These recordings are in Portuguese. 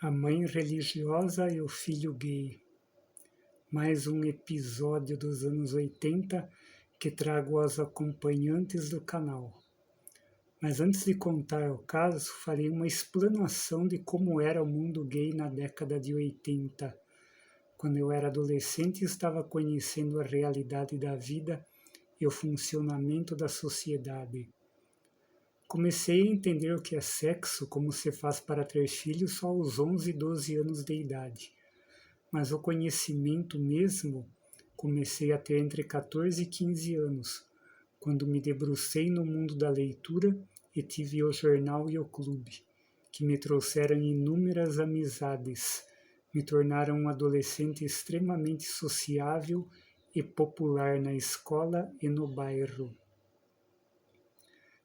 A mãe religiosa e o filho gay. Mais um episódio dos anos 80 que trago aos acompanhantes do canal. Mas antes de contar o caso, farei uma explanação de como era o mundo gay na década de 80, quando eu era adolescente e estava conhecendo a realidade da vida e o funcionamento da sociedade. Comecei a entender o que é sexo, como se faz para ter filhos só aos 11 e 12 anos de idade. Mas o conhecimento mesmo comecei a ter entre 14 e 15 anos, quando me debrucei no mundo da leitura e tive o jornal e o clube, que me trouxeram inúmeras amizades, me tornaram um adolescente extremamente sociável e popular na escola e no bairro.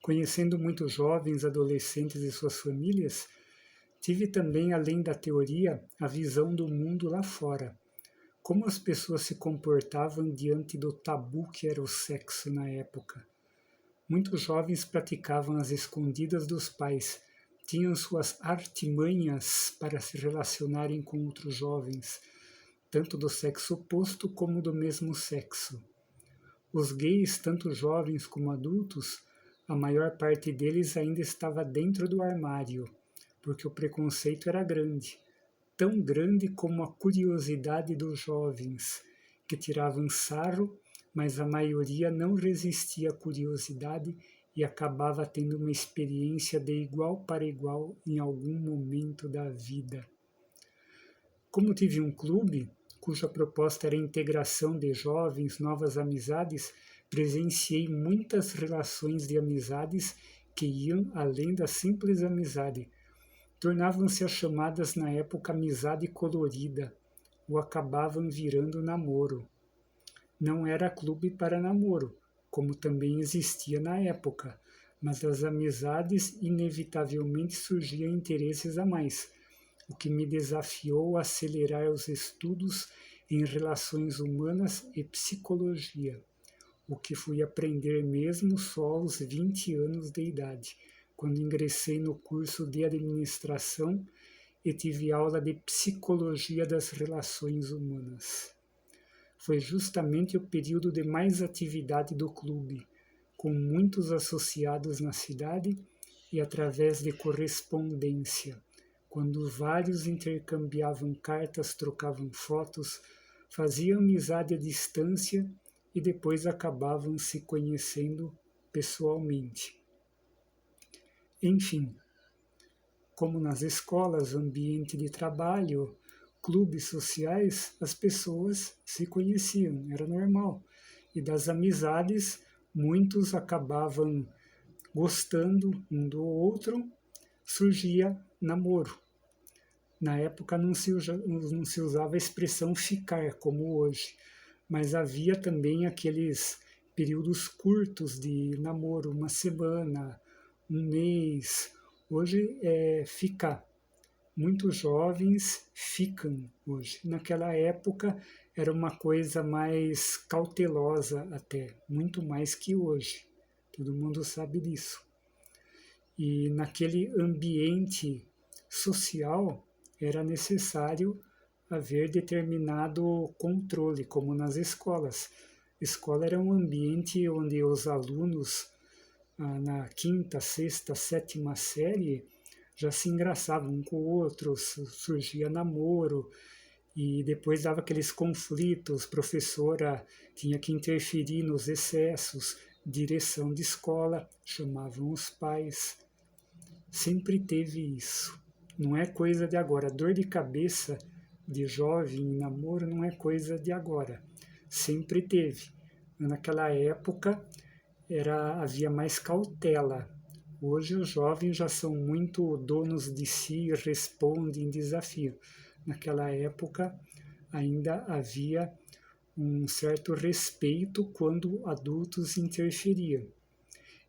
Conhecendo muitos jovens, adolescentes e suas famílias, tive também, além da teoria, a visão do mundo lá fora. Como as pessoas se comportavam diante do tabu que era o sexo na época. Muitos jovens praticavam às escondidas dos pais, tinham suas artimanhas para se relacionarem com outros jovens, tanto do sexo oposto como do mesmo sexo. Os gays, tanto jovens como adultos, a maior parte deles ainda estava dentro do armário, porque o preconceito era grande, tão grande como a curiosidade dos jovens, que tiravam sarro, mas a maioria não resistia à curiosidade e acabava tendo uma experiência de igual para igual em algum momento da vida. Como tive um clube, cuja proposta era a integração de jovens, novas amizades, presenciei muitas relações de amizades que iam além da simples amizade. Tornavam-se as chamadas na época amizade colorida, ou acabavam virando namoro. Não era clube para namoro, como também existia na época, mas das amizades inevitavelmente surgiam interesses a mais, o que me desafiou a acelerar os estudos em relações humanas e psicologia, o que fui aprender mesmo só aos 20 anos de idade, quando ingressei no curso de administração e tive aula de psicologia das relações humanas. Foi justamente o período de mais atividade do clube, com muitos associados na cidade e através de correspondência, quando vários intercambiavam cartas, trocavam fotos, faziam amizade à distância e depois acabavam se conhecendo pessoalmente. Enfim, como nas escolas, ambiente de trabalho, clubes sociais, as pessoas se conheciam, era normal. E das amizades, muitos acabavam gostando um do outro, surgia namoro. Na época não se usava a expressão ficar, como hoje, mas havia também aqueles períodos curtos de namoro, uma semana, um mês. Hoje é ficar. Muitos jovens ficam hoje. Naquela época era uma coisa mais cautelosa até, muito mais que hoje. Todo mundo sabe disso. E naquele ambiente social era necessário haver determinado controle, como nas escolas. Escola era um ambiente onde os alunos, na quinta, sexta, sétima série, já se engraçavam um com o outro, surgia namoro, e depois dava aqueles conflitos, professora tinha que interferir nos excessos, direção de escola, chamavam os pais. Sempre teve isso. Não é coisa de agora. Dor de cabeça de jovem em namoro não é coisa de agora. Sempre teve. Naquela época havia mais cautela. Hoje os jovens já são muito donos de si e respondem desafio. Naquela época ainda havia um certo respeito quando adultos interferiam.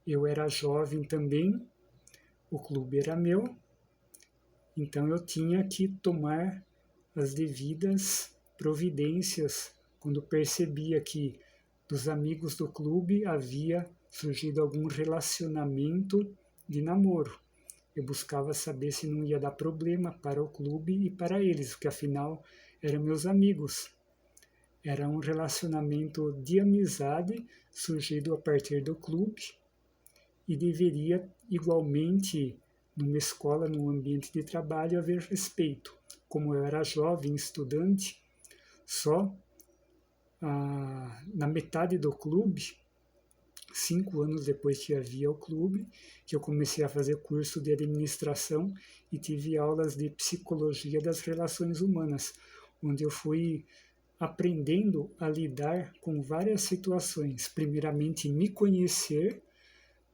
Eu era jovem também, o clube era meu, então eu tinha que tomar as devidas providências quando percebia que dos amigos do clube havia surgido algum relacionamento de namoro. Eu buscava saber se não ia dar problema para o clube e para eles, porque afinal eram meus amigos. Era um relacionamento de amizade surgido a partir do clube e deveria igualmente, numa escola, num ambiente de trabalho, haver respeito. Como eu era jovem, estudante, só na metade do clube, 5 anos depois que havia o clube, que eu comecei a fazer curso de administração e tive aulas de psicologia das relações humanas, onde eu fui aprendendo a lidar com várias situações. Primeiramente, me conhecer,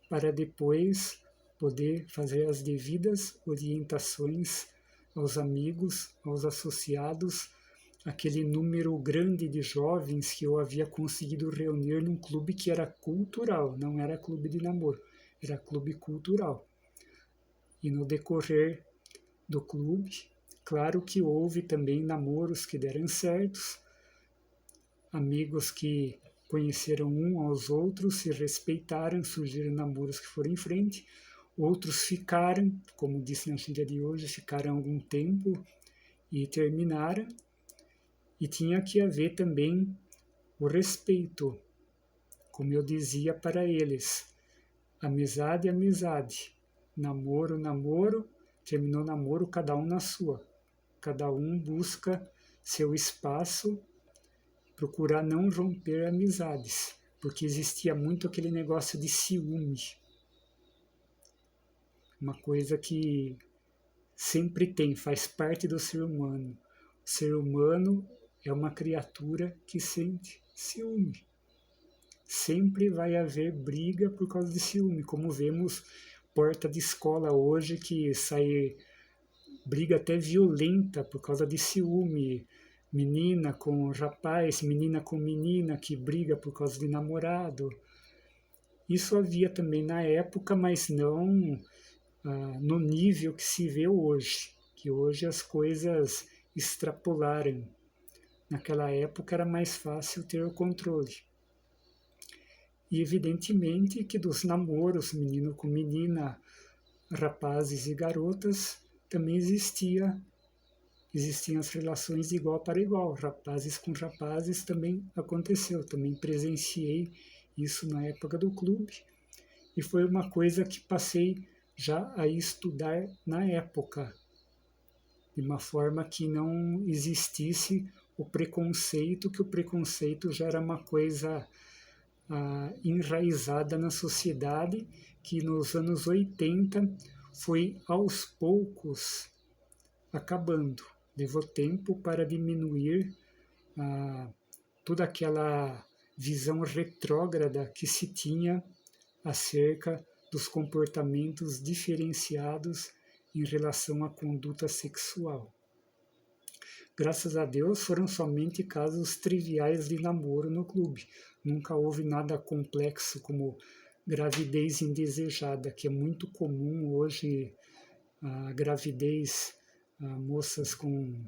para depois poder fazer as devidas orientações aos amigos, aos associados, aquele número grande de jovens que eu havia conseguido reunir num clube que era cultural, não era clube de namoro, era clube cultural. E no decorrer do clube, claro que houve também namoros que deram certos, amigos que conheceram um aos outros, se respeitaram, surgiram namoros que foram em frente, outros ficaram, como disse na gíria de hoje, ficaram algum tempo e terminaram. E tinha que haver também o respeito, como eu dizia para eles, amizade, amizade, namoro, namoro, terminou namoro, cada um na sua, cada um busca seu espaço, procurar não romper amizades, porque existia muito aquele negócio de ciúme, uma coisa que sempre tem, faz parte do ser humano. O ser humano é uma criatura que sente ciúme. Sempre vai haver briga por causa de ciúme, como vemos porta de escola hoje que sai briga até violenta por causa de ciúme, menina com rapaz, menina com menina que briga por causa de namorado. Isso havia também na época, mas não no nível que se vê hoje, que hoje as coisas extrapolaram. Naquela época era mais fácil ter o controle. E evidentemente que dos namoros, menino com menina, rapazes e garotas, também existiam as relações de igual para igual. Rapazes com rapazes também aconteceu, também presenciei isso na época do clube. E foi uma coisa que passei já a estudar na época, de uma forma que não existisse o preconceito, que o preconceito já era uma coisa enraizada na sociedade, que nos anos 80 foi aos poucos acabando. Levou tempo para diminuir toda aquela visão retrógrada que se tinha acerca dos comportamentos diferenciados em relação à conduta sexual. Graças a Deus foram somente casos triviais de namoro no clube. Nunca houve nada complexo como gravidez indesejada, que é muito comum hoje, a gravidez, moças com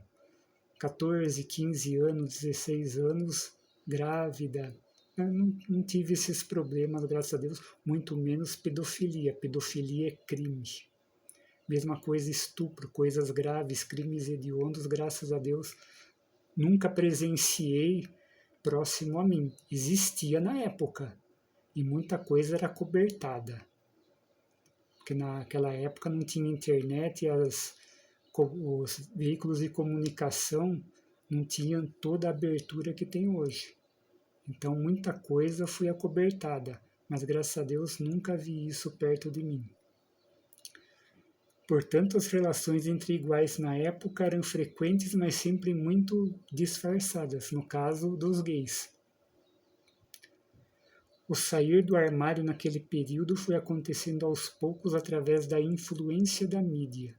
14, 15 anos, 16 anos, grávida. Eu não tive esses problemas, graças a Deus, muito menos pedofilia. Pedofilia é crime. Mesma coisa, estupro, coisas graves, crimes hediondos, graças a Deus, nunca presenciei próximo a mim. Existia na época e muita coisa era cobertada. Porque naquela época não tinha internet e os veículos de comunicação não tinham toda a abertura que tem hoje. Então muita coisa foi acobertada, mas graças a Deus nunca vi isso perto de mim. Portanto, as relações entre iguais na época eram frequentes, mas sempre muito disfarçadas, no caso dos gays. O sair do armário naquele período foi acontecendo aos poucos através da influência da mídia,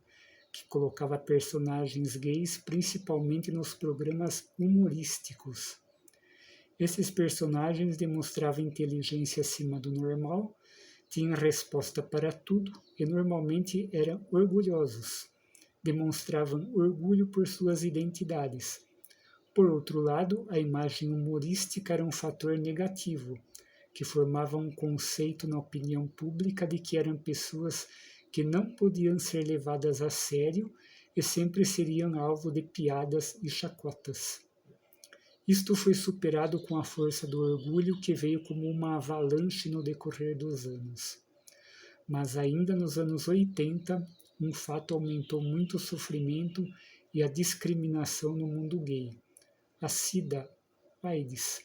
que colocava personagens gays principalmente nos programas humorísticos. Esses personagens demonstravam inteligência acima do normal, tinham resposta para tudo e normalmente eram orgulhosos, demonstravam orgulho por suas identidades. Por outro lado, a imagem humorística era um fator negativo, que formava um conceito na opinião pública de que eram pessoas que não podiam ser levadas a sério e sempre seriam alvo de piadas e chacotas. Isto foi superado com a força do orgulho que veio como uma avalanche no decorrer dos anos. Mas ainda nos anos 80, um fato aumentou muito o sofrimento e a discriminação no mundo gay: a SIDA, AIDS,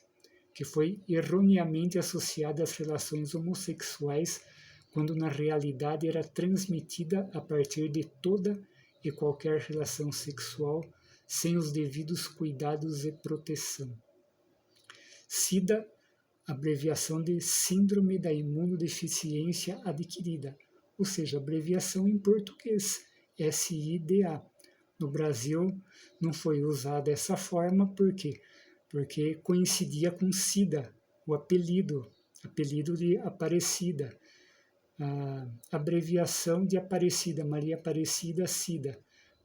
que foi erroneamente associada às relações homossexuais, quando na realidade era transmitida a partir de toda e qualquer relação sexual sem os devidos cuidados e proteção. SIDA, abreviação de Síndrome da Imunodeficiência Adquirida, ou seja, abreviação em português, SIDA. No Brasil não foi usada dessa forma, por quê? Porque coincidia com Cida, o apelido de Aparecida, a abreviação de Aparecida, Maria Aparecida Cida,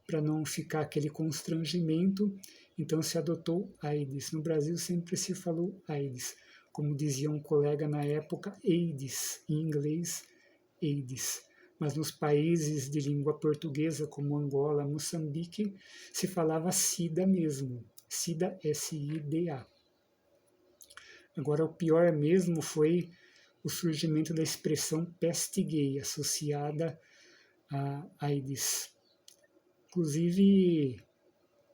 para não ficar aquele constrangimento, então se adotou AIDS. No Brasil sempre se falou AIDS, como dizia um colega na época, AIDS, em inglês, AIDS. Mas nos países de língua portuguesa, como Angola, Moçambique, se falava SIDA mesmo, SIDA, S-I-D-A. Agora, o pior mesmo foi o surgimento da expressão peste gay, associada a AIDS. Inclusive,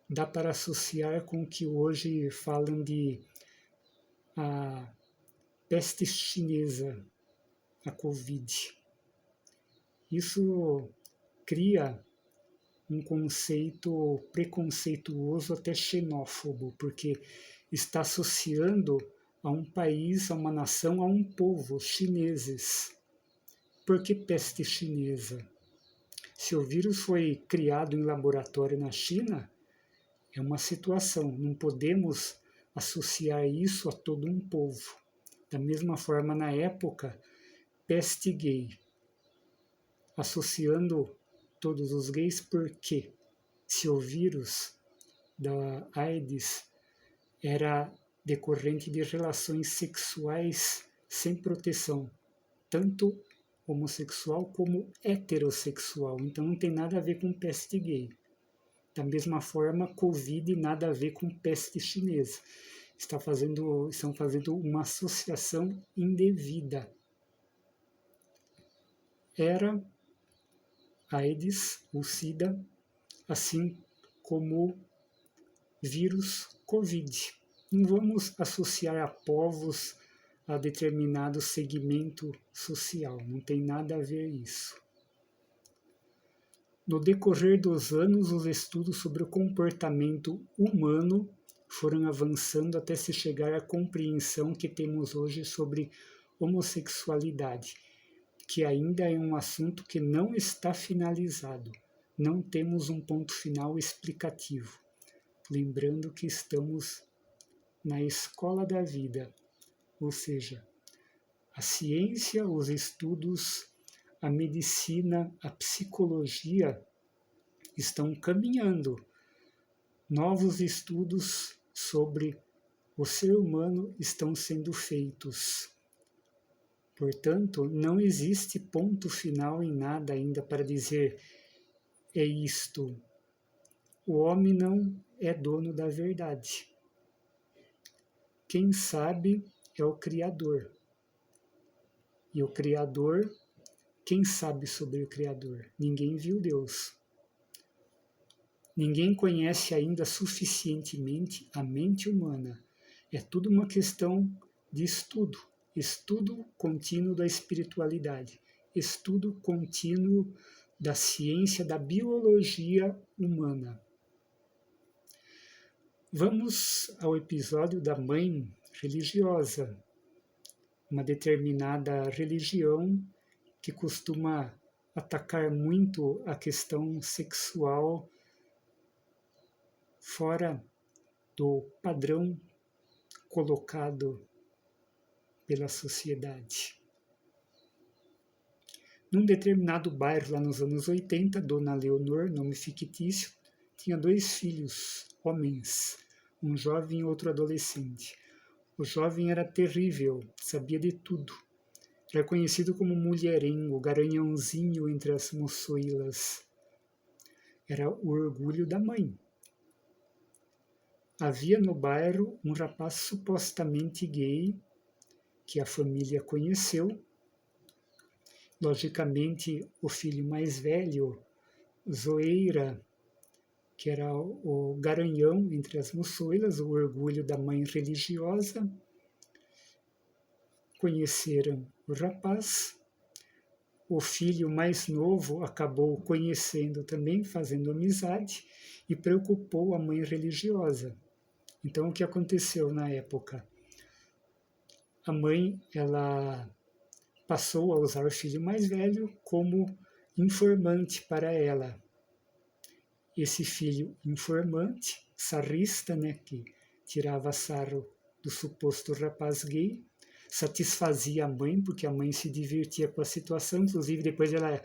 dá para associar com o que hoje falam de a peste chinesa, a Covid. Isso cria um conceito preconceituoso, até xenófobo, porque está associando a um país, a uma nação, a um povo, os chineses. Por que peste chinesa? Se o vírus foi criado em laboratório na China, é uma situação, não podemos associar isso a todo um povo. Da mesma forma, na época, peste gay, associando todos os gays, porque se o vírus da AIDS era decorrente de relações sexuais sem proteção, tanto homossexual como heterossexual, então não tem nada a ver com peste gay. Da mesma forma, Covid nada a ver com peste chinesa. Estão fazendo uma associação indevida. Era AIDS, o SIDA, assim como vírus Covid. Não vamos associar a povos, a determinado segmento social, não tem nada a ver isso. No decorrer dos anos, os estudos sobre o comportamento humano foram avançando até se chegar à compreensão que temos hoje sobre homossexualidade, que ainda é um assunto que não está finalizado. Não temos um ponto final explicativo. Lembrando que estamos na escola da vida, ou seja, a ciência, os estudos, a medicina, a psicologia estão caminhando. Novos estudos sobre o ser humano estão sendo feitos. Portanto, não existe ponto final em nada ainda para dizer é isto. O homem não é dono da verdade. Quem sabe é o Criador. E o Criador, quem sabe sobre o Criador? Ninguém viu Deus. Ninguém conhece ainda suficientemente a mente humana. É tudo uma questão de estudo. Estudo contínuo da espiritualidade. Estudo contínuo da ciência, da biologia humana. Vamos ao episódio da mãe religiosa. Uma determinada religião que costuma atacar muito a questão sexual fora do padrão colocado pela sociedade. Num determinado bairro lá nos anos 80, Dona Leonor, nome fictício, tinha 2 filhos, homens, um jovem e outro adolescente. O jovem era terrível, sabia de tudo. Era conhecido como mulherengo, garanhãozinho entre as moçoilas. Era o orgulho da mãe. Havia no bairro um rapaz supostamente gay que a família conheceu. Logicamente, o filho mais velho, Zoeira, que era o garanhão entre as moçoilas, o orgulho da mãe religiosa, conheceram o rapaz. O filho mais novo acabou conhecendo também, fazendo amizade, e preocupou a mãe religiosa. Então, o que aconteceu na época? A mãe, ela passou a usar o filho mais velho como informante para ela. Esse filho informante, sarrista, né, que tirava sarro do suposto rapaz gay, satisfazia a mãe, porque a mãe se divertia com a situação. Inclusive, depois ela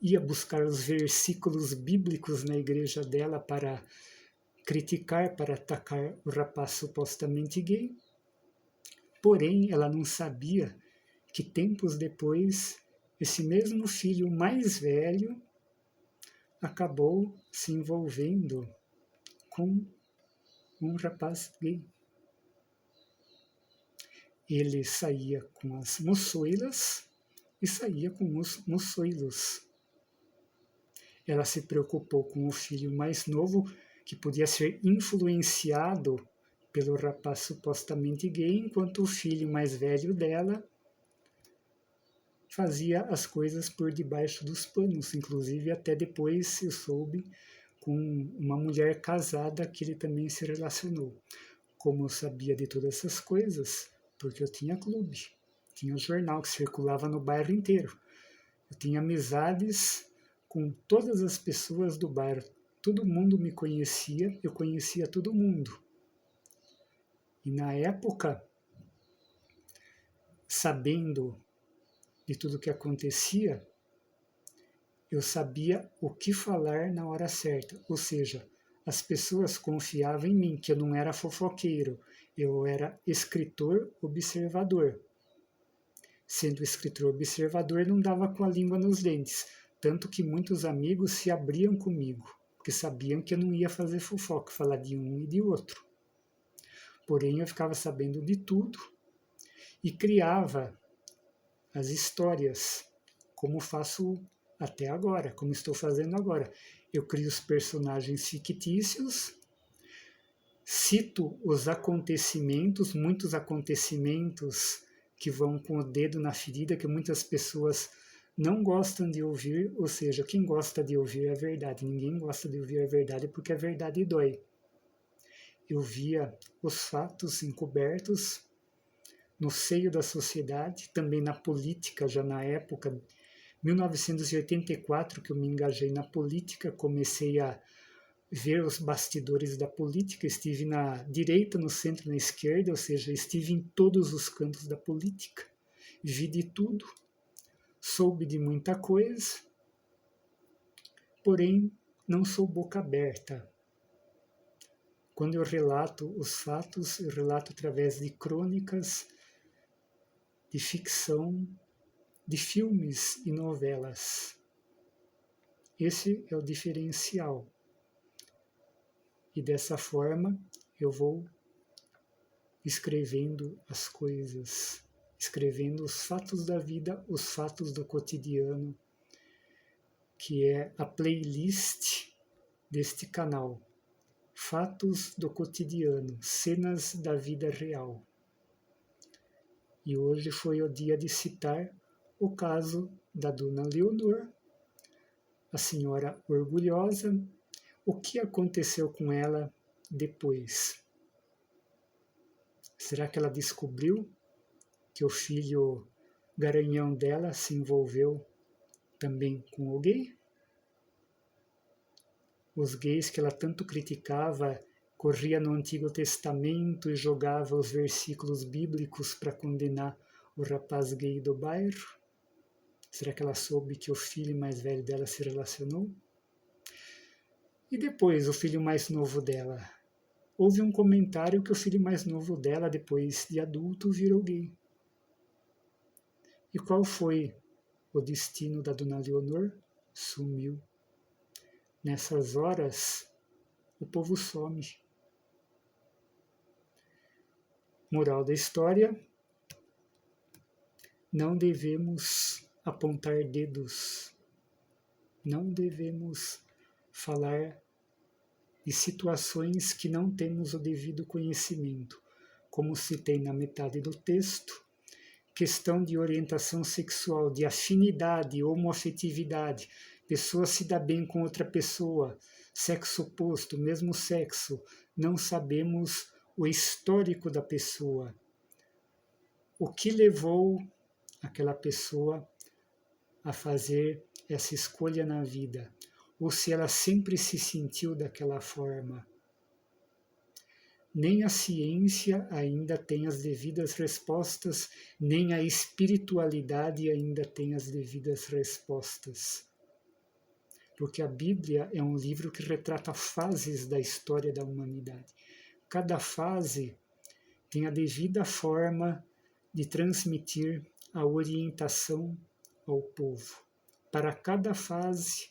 ia buscar os versículos bíblicos na igreja dela para criticar, para atacar o rapaz supostamente gay. Porém, ela não sabia que tempos depois, esse mesmo filho mais velho acabou se envolvendo com um rapaz gay. Ele saía com as moçoilas e saía com os moçoilos. Ela se preocupou com o filho mais novo, que podia ser influenciado pelo rapaz supostamente gay, enquanto o filho mais velho dela fazia as coisas por debaixo dos panos. Inclusive, até depois eu soube com uma mulher casada que ele também se relacionou. Como eu sabia de todas essas coisas, porque eu tinha clube, tinha um jornal que circulava no bairro inteiro. Eu tinha amizades com todas as pessoas do bairro. Todo mundo me conhecia, eu conhecia todo mundo. E na época, sabendo de tudo o que acontecia, eu sabia o que falar na hora certa. Ou seja, as pessoas confiavam em mim, que eu não era fofoqueiro, eu era escritor observador. Sendo escritor observador, não dava com a língua nos dentes, tanto que muitos amigos se abriam comigo, porque sabiam que eu não ia fazer fofoca, falar de um e de outro. Porém, eu ficava sabendo de tudo e criava as histórias, como faço até agora, como estou fazendo agora. Eu crio os personagens fictícios, cito os acontecimentos, muitos acontecimentos que vão com o dedo na ferida, que muitas pessoas não gostam de ouvir, ou seja, quem gosta de ouvir a verdade, ninguém gosta de ouvir a verdade porque a verdade dói. Eu via os fatos encobertos no seio da sociedade, também na política, já na época 1984, que eu me engajei na política, comecei a ver os bastidores da política, estive na direita, no centro, na esquerda, ou seja, estive em todos os cantos da política, vi de tudo, soube de muita coisa, porém não sou boca aberta. Quando eu relato os fatos, eu relato através de crônicas, de ficção, de filmes e novelas. Esse é o diferencial. E dessa forma eu vou escrevendo as coisas, escrevendo os fatos da vida, os fatos do cotidiano, que é a playlist deste canal. Fatos do cotidiano, cenas da vida real. E hoje foi o dia de citar o caso da dona Leonor, a senhora orgulhosa, o que aconteceu com ela depois. Será que ela descobriu que o filho garanhão dela se envolveu também com o gay? Os gays que ela tanto criticava, corria no Antigo Testamento e jogava os versículos bíblicos para condenar o rapaz gay do bairro? Será que ela soube que o filho mais velho dela se relacionou? E depois, o filho mais novo dela? Houve um comentário que o filho mais novo dela, depois de adulto, virou gay. E qual foi o destino da dona Leonor? Sumiu. Nessas horas, o povo some. Moral da história: não devemos apontar dedos, não devemos falar de situações que não temos o devido conhecimento. Como citei na metade do texto, questão de orientação sexual, de afinidade, homoafetividade, pessoa se dá bem com outra pessoa, sexo oposto, mesmo sexo, não sabemos o histórico da pessoa. O que levou aquela pessoa a fazer essa escolha na vida? Ou se ela sempre se sentiu daquela forma? Nem a ciência ainda tem as devidas respostas, nem a espiritualidade ainda tem as devidas respostas. Porque a Bíblia é um livro que retrata fases da história da humanidade. Cada fase tem a devida forma de transmitir a orientação ao povo. Para cada fase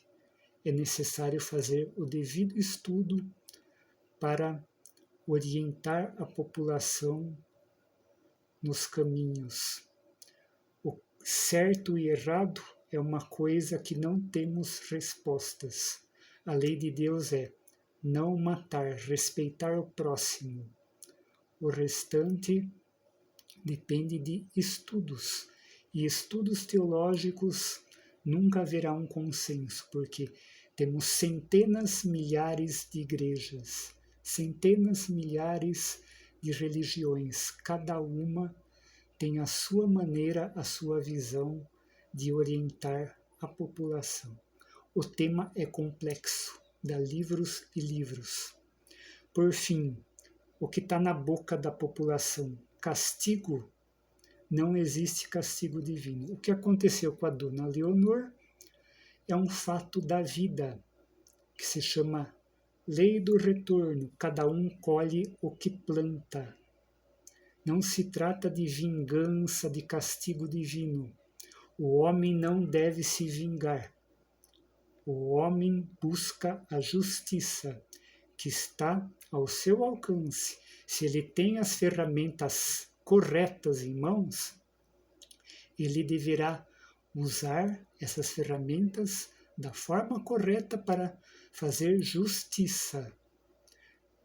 é necessário fazer o devido estudo para orientar a população nos caminhos. O certo e errado é uma coisa que não temos respostas. A lei de Deus é não matar, respeitar o próximo. O restante depende de estudos. E estudos teológicos nunca haverá um consenso, porque temos centenas, milhares de igrejas, centenas, milhares de religiões. Cada uma tem a sua maneira, a sua visão de orientar a população. O tema é complexo, dá livros e livros. Por fim, o que está na boca da população? Castigo? Não existe castigo divino. O que aconteceu com a dona Leonor é um fato da vida, que se chama lei do retorno. Cada um colhe o que planta. Não se trata de vingança, de castigo divino. O homem não deve se vingar. O homem busca a justiça, que está ao seu alcance. Se ele tem as ferramentas corretas em mãos, ele deverá usar essas ferramentas da forma correta para fazer justiça.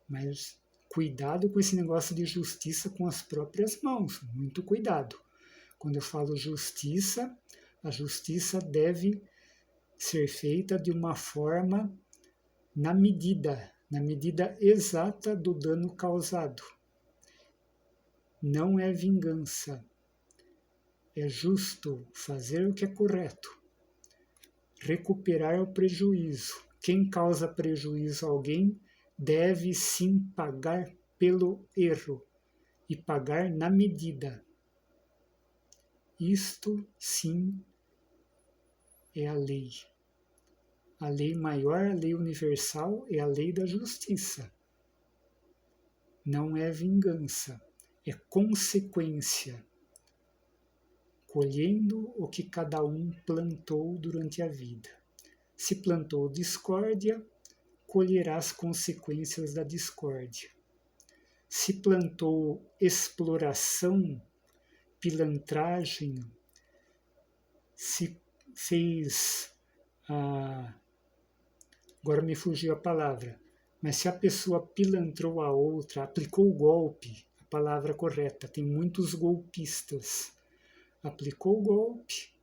Mas cuidado com esse negócio de justiça com as próprias mãos, muito cuidado. Quando eu falo justiça, a justiça deve ser feita de uma forma na medida exata do dano causado. Não é vingança. É justo fazer o que é correto. Recuperar o prejuízo. Quem causa prejuízo a alguém deve sim pagar pelo erro e pagar na medida. Isto sim é a lei. A lei maior, a lei universal, é a lei da justiça. Não é vingança, é consequência. Colhendo o que cada um plantou durante a vida. Se plantou discórdia, colherá as consequências da discórdia. Se plantou exploração, pilantragem, se fez agora me fugiu a palavra, mas se a pessoa pilantrou a outra, aplicou o golpe, a palavra correta, tem muitos golpistas. Aplicou o golpe,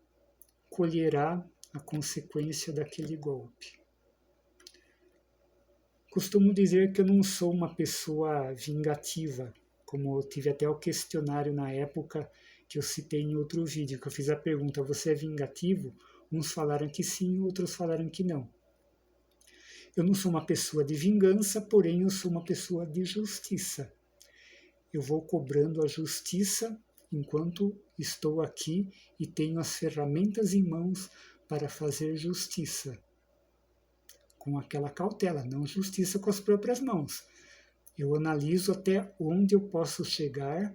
colherá a consequência daquele golpe. Costumo dizer que eu não sou uma pessoa vingativa, como eu tive até o questionário na época que eu citei em outro vídeo, que eu fiz a pergunta, você é vingativo? Uns falaram que sim, outros falaram que não. Eu não sou uma pessoa de vingança, porém eu sou uma pessoa de justiça. Eu vou cobrando a justiça enquanto estou aqui e tenho as ferramentas em mãos para fazer justiça. Com aquela cautela, não justiça com as próprias mãos. Eu analiso até onde eu posso chegar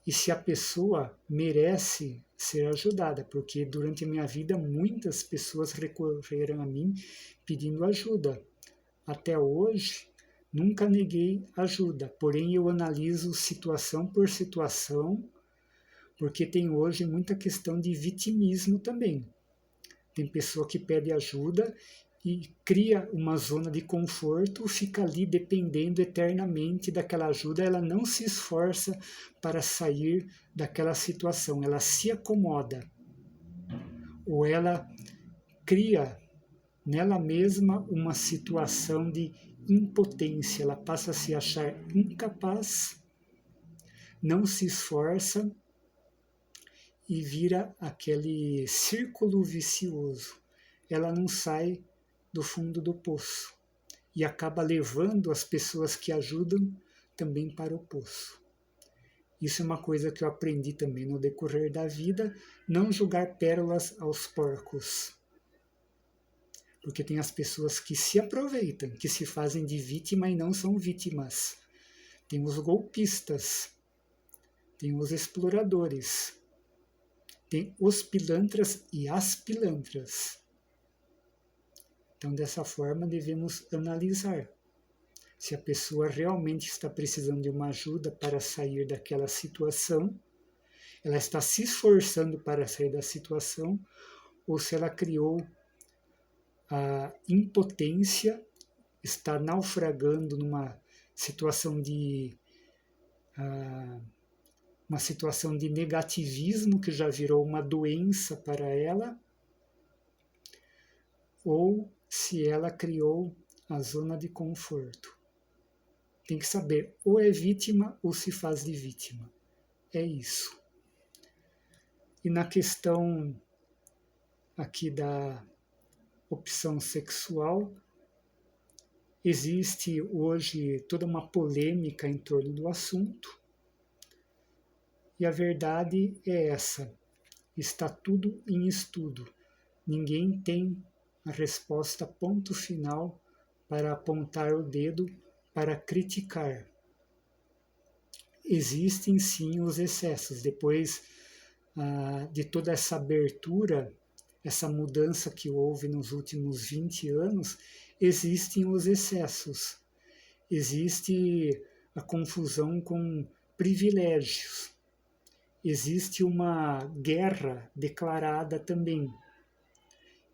e se a pessoa merece ser ajudada, porque durante a minha vida muitas pessoas recorreram a mim pedindo ajuda. Até hoje, nunca neguei ajuda, porém eu analiso situação por situação, porque tem hoje muita questão de vitimismo também. Tem pessoa que pede ajuda e cria uma zona de conforto, fica ali dependendo eternamente daquela ajuda, ela não se esforça para sair daquela situação, ela se acomoda. Ou ela cria nela mesma uma situação de impotência, ela passa a se achar incapaz, não se esforça e vira aquele círculo vicioso. Ela não sai do fundo do poço e acaba levando as pessoas que ajudam também para o poço. Isso é uma coisa que eu aprendi também no decorrer da vida, não jogar pérolas aos porcos. Porque tem as pessoas que se aproveitam, que se fazem de vítima e não são vítimas. Tem os golpistas, tem os exploradores, tem os pilantras e as pilantras. Então, dessa forma, devemos analisar se a pessoa realmente está precisando de uma ajuda para sair daquela situação, ela está se esforçando para sair da situação, ou se ela criou a impotência, está naufragando numa situação de uma situação de negativismo que já virou uma doença para ela, ou se ela criou a zona de conforto. Tem que saber, ou é vítima ou se faz de vítima. É isso. E na questão aqui da opção sexual, existe hoje toda uma polêmica em torno do assunto. E a verdade é essa. Está tudo em estudo. Ninguém tem a resposta ponto final para apontar o dedo para criticar. Existem sim os excessos. Depois de toda essa abertura, essa mudança que houve nos últimos 20 anos, existem os excessos. Existe a confusão com privilégios. Existe uma guerra declarada também.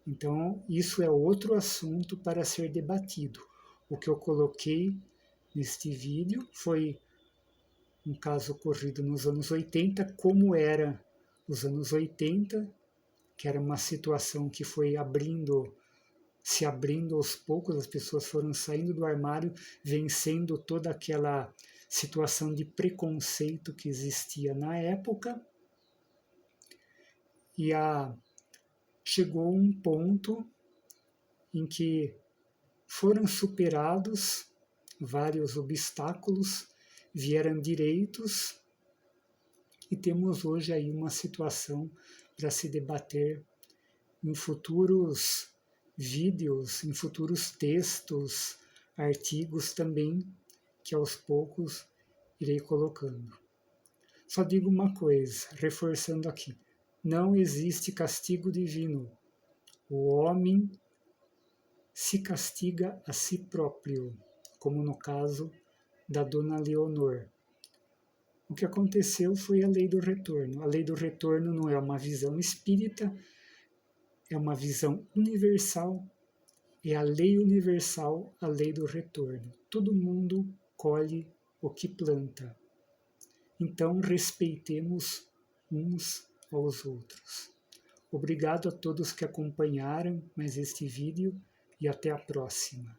Então, isso é outro assunto para ser debatido. O que eu coloquei neste vídeo foi um caso ocorrido nos anos 80, como era os anos 80, que era uma situação que foi se abrindo aos poucos, as pessoas foram saindo do armário, vencendo toda aquela situação de preconceito que existia na época. E chegou um ponto em que foram superados vários obstáculos, vieram direitos e temos hoje aí uma situação para se debater em futuros vídeos, em futuros textos, artigos também, que aos poucos irei colocando. Só digo uma coisa, reforçando aqui, não existe castigo divino. O homem se castiga a si próprio, como no caso da Dona Leonor. O que aconteceu foi a lei do retorno. A lei do retorno não é uma visão espírita, é uma visão universal, é a lei universal, a lei do retorno. Todo mundo colhe o que planta. Então, respeitemos uns aos outros. Obrigado a todos que acompanharam mais este vídeo e até a próxima.